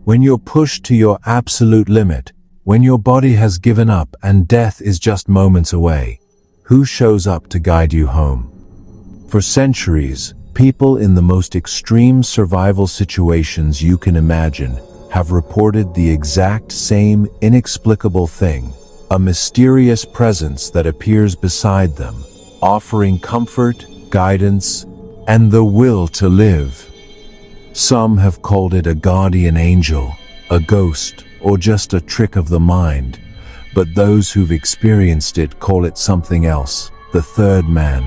When you're pushed to your absolute limit, when your body has given up and death is just moments away, who shows up to guide you home? For centuries, people in the most extreme survival situations you can imagine have reported the exact same inexplicable thing, a mysterious presence that appears beside them, offering comfort, guidance, and the will to live. Some have called it a guardian angel, a ghost, or just a trick of the mind, but those who've experienced it call it something else, the third man.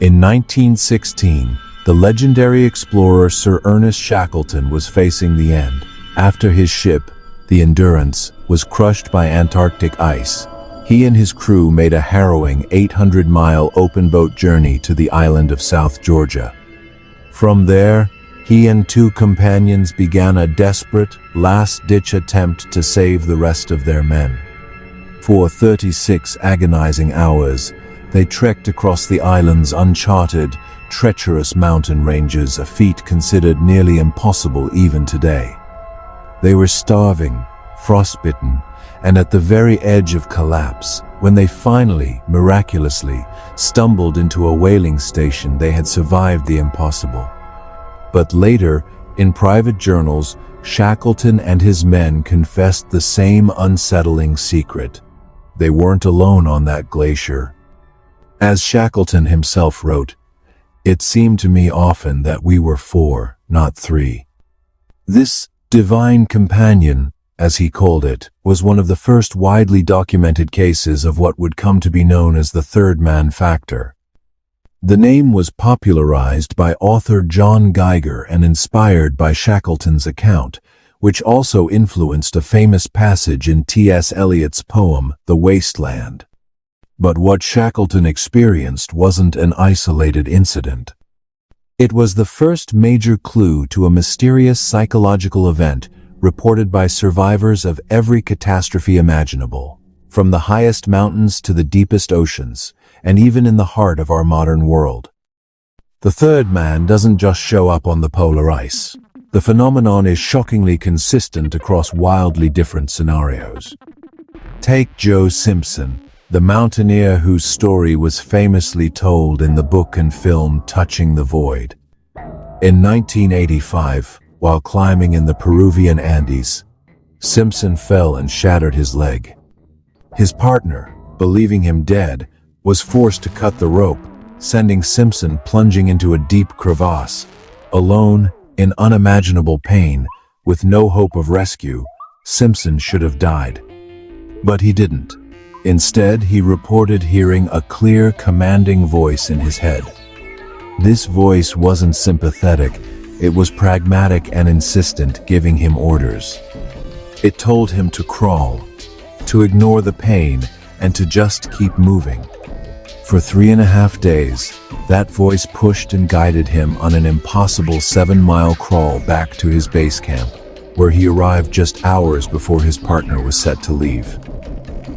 In 1916, the legendary explorer Sir Ernest Shackleton was facing the end, after his ship, the Endurance, was crushed by Antarctic ice. He and his crew made a harrowing 800-mile open-boat journey to the island of South Georgia. From there, he and two companions began a desperate, last-ditch attempt to save the rest of their men. For 36 agonizing hours, they trekked across the island's uncharted, treacherous mountain ranges, a feat considered nearly impossible even today. They were starving, frostbitten, and at the very edge of collapse, when they finally, miraculously, stumbled into a whaling station. They had survived the impossible. But later, in private journals, Shackleton and his men confessed the same unsettling secret. They weren't alone on that glacier. As Shackleton himself wrote, "It seemed to me often that we were four, not three." This divine companion, as he called it, was one of the first widely documented cases of what would come to be known as the third man factor. The name was popularized by author John Geiger and inspired by Shackleton's account, which also influenced a famous passage in T.S. Eliot's poem, The Wasteland. But what Shackleton experienced wasn't an isolated incident. It was the first major clue to a mysterious psychological event reported by survivors of every catastrophe imaginable, from the highest mountains to the deepest oceans, and even in the heart of our modern world. The third man doesn't just show up on the polar ice. The phenomenon is shockingly consistent across wildly different scenarios. Take Joe Simpson, the mountaineer whose story was famously told in the book and film Touching the Void. In 1985, while climbing in the Peruvian Andes, Simpson fell and shattered his leg. His partner, believing him dead, was forced to cut the rope, sending Simpson plunging into a deep crevasse. Alone, in unimaginable pain, with no hope of rescue, Simpson should have died. But he didn't. Instead, he reported hearing a clear, commanding voice in his head. This voice wasn't sympathetic, it was pragmatic and insistent, giving him orders. It told him to crawl, to ignore the pain, and to just keep moving. For 3.5 days, that voice pushed and guided him on an impossible 7-mile crawl back to his base camp, where he arrived just hours before his partner was set to leave.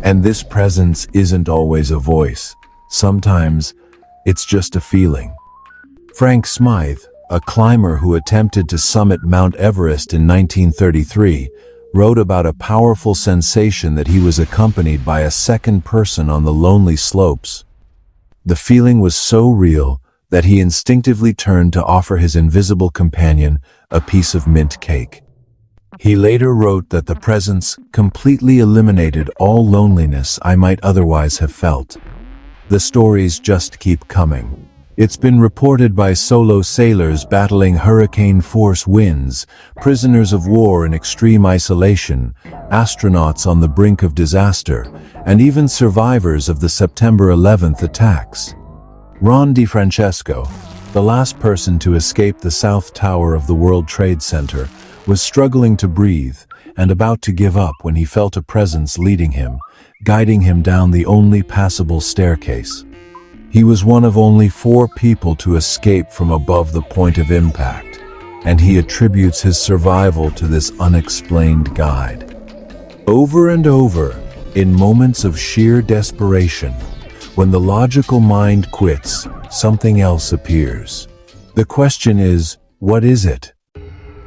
And this presence isn't always a voice. Sometimes, it's just a feeling. Frank Smythe, a climber who attempted to summit Mount Everest in 1933, wrote about a powerful sensation that he was accompanied by a second person on the lonely slopes. The feeling was so real that he instinctively turned to offer his invisible companion a piece of mint cake. He later wrote that the presence completely eliminated all loneliness I might otherwise have felt. The stories just keep coming. It's been reported by solo sailors battling hurricane-force winds, prisoners of war in extreme isolation, astronauts on the brink of disaster, and even survivors of the September 11th attacks. Ron DeFrancesco, the last person to escape the South Tower of the World Trade Center, was struggling to breathe and about to give up when he felt a presence leading him, guiding him down the only passable staircase. He was one of only 4 people to escape from above the point of impact, and he attributes his survival to this unexplained guide. Over and over, in moments of sheer desperation, when the logical mind quits, something else appears. The question is, what is it?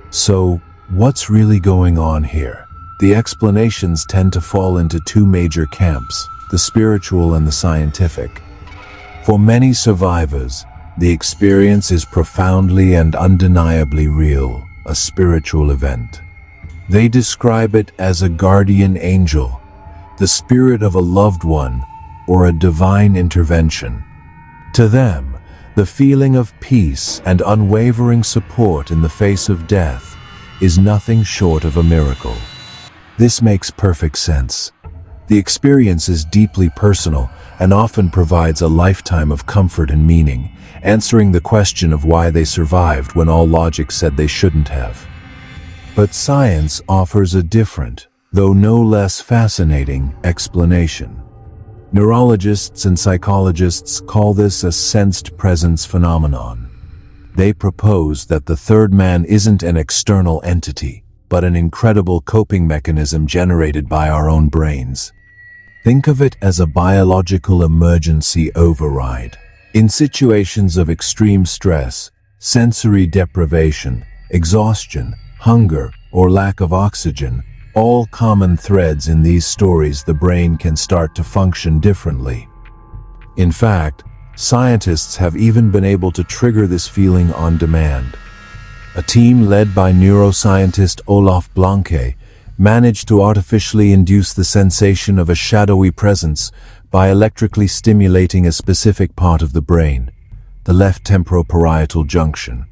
So, what's really going on here? The explanations tend to fall into two major camps, the spiritual and the scientific. For many survivors, the experience is profoundly and undeniably real, a spiritual event. They describe it as a guardian angel, the spirit of a loved one, or a divine intervention. To them, the feeling of peace and unwavering support in the face of death is nothing short of a miracle. This makes perfect sense. The experience is deeply personal and often provides a lifetime of comfort and meaning, answering the question of why they survived when all logic said they shouldn't have. But science offers a different, though no less fascinating, explanation. Neurologists and psychologists call this a sensed presence phenomenon. They propose that the third man isn't an external entity, but an incredible coping mechanism generated by our own brains. Think of it as a biological emergency override. In situations of extreme stress, sensory deprivation, exhaustion, hunger, or lack of oxygen, all common threads in these stories, the brain can start to function differently. In fact, scientists have even been able to trigger this feeling on demand. A team led by neuroscientist Olaf Blanke managed to artificially induce the sensation of a shadowy presence by electrically stimulating a specific part of the brain, the left temporoparietal junction.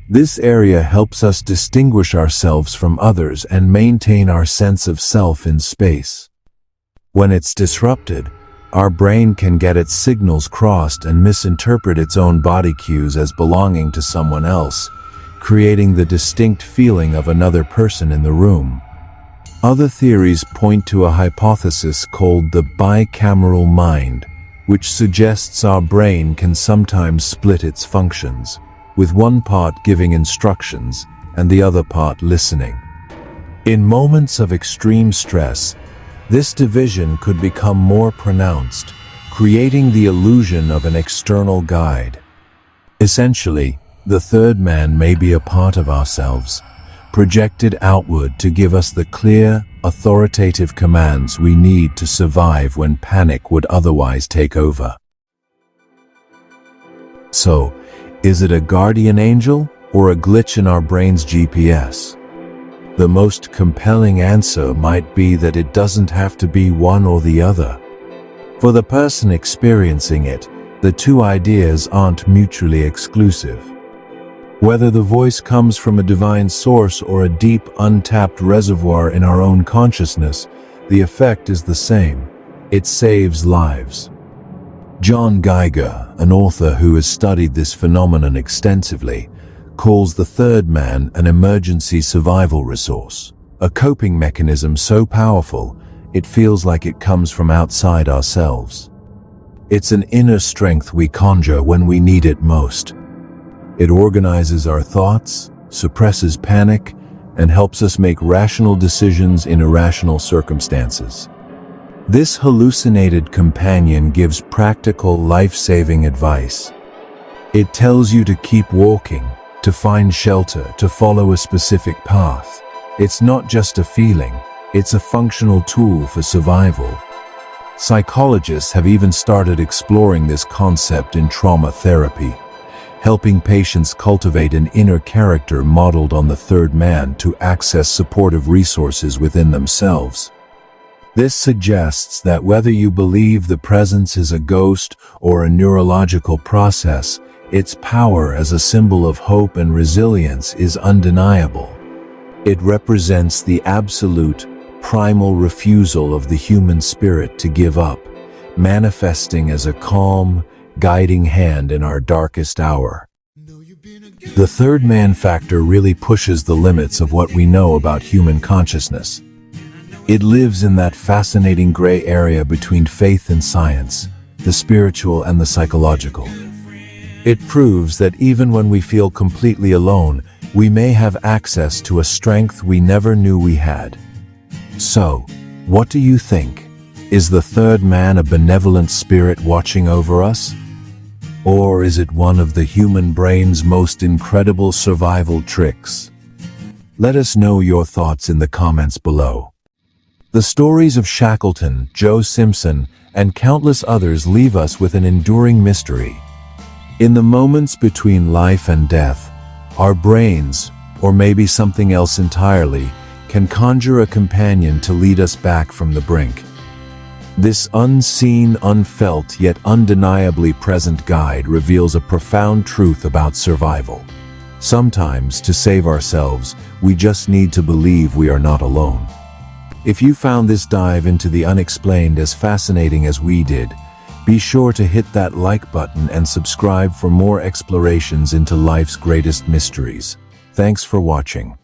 This area helps us distinguish ourselves from others and maintain our sense of self in space. When it's disrupted, our brain can get its signals crossed and misinterpret its own body cues as belonging to someone else, creating the distinct feeling of another person in the room. Other theories point to a hypothesis called the bicameral mind, which suggests our brain can sometimes split its functions, with one part giving instructions and the other part listening. In moments of extreme stress, this division could become more pronounced, creating the illusion of an external guide. Essentially, the third man may be a part of ourselves, projected outward to give us the clear, authoritative commands we need to survive when panic would otherwise take over. So, is it a guardian angel or a glitch in our brain's GPS? The most compelling answer might be that it doesn't have to be one or the other. For the person experiencing it, the two ideas aren't mutually exclusive. Whether the voice comes from a divine source or a deep, untapped reservoir in our own consciousness, the effect is the same. It saves lives. John Geiger, an author who has studied this phenomenon extensively, calls the third man an emergency survival resource, a coping mechanism so powerful it feels like it comes from outside ourselves. It's an inner strength we conjure when we need it most. It organizes our thoughts, suppresses panic, and helps us make rational decisions in irrational circumstances. This hallucinated companion gives practical, life-saving advice. It tells you to keep walking, to find shelter, to follow a specific path. It's not just a feeling, it's a functional tool for survival. Psychologists have even started exploring this concept in trauma therapy, helping patients cultivate an inner character modeled on the third man to access supportive resources within themselves. This suggests that whether you believe the presence is a ghost or a neurological process, its power as a symbol of hope and resilience is undeniable. It represents the absolute, primal refusal of the human spirit to give up, manifesting as a calm, guiding hand in our darkest hour. The third man factor really pushes the limits of what we know about human consciousness. It lives in that fascinating gray area between faith and science, the spiritual and the psychological. It proves that even when we feel completely alone, we may have access to a strength we never knew we had. So, what do you think? Is the third man a benevolent spirit watching over us? Or is it one of the human brain's most incredible survival tricks? Let us know your thoughts in the comments below. The stories of Shackleton, Joe Simpson, and countless others leave us with an enduring mystery. In the moments between life and death, our brains, or maybe something else entirely, can conjure a companion to lead us back from the brink. This unseen, unfelt, yet undeniably present guide reveals a profound truth about survival. Sometimes, to save ourselves, we just need to believe we are not alone. If you found this dive into the unexplained as fascinating as we did, be sure to hit that like button and subscribe for more explorations into life's greatest mysteries. Thanks for watching.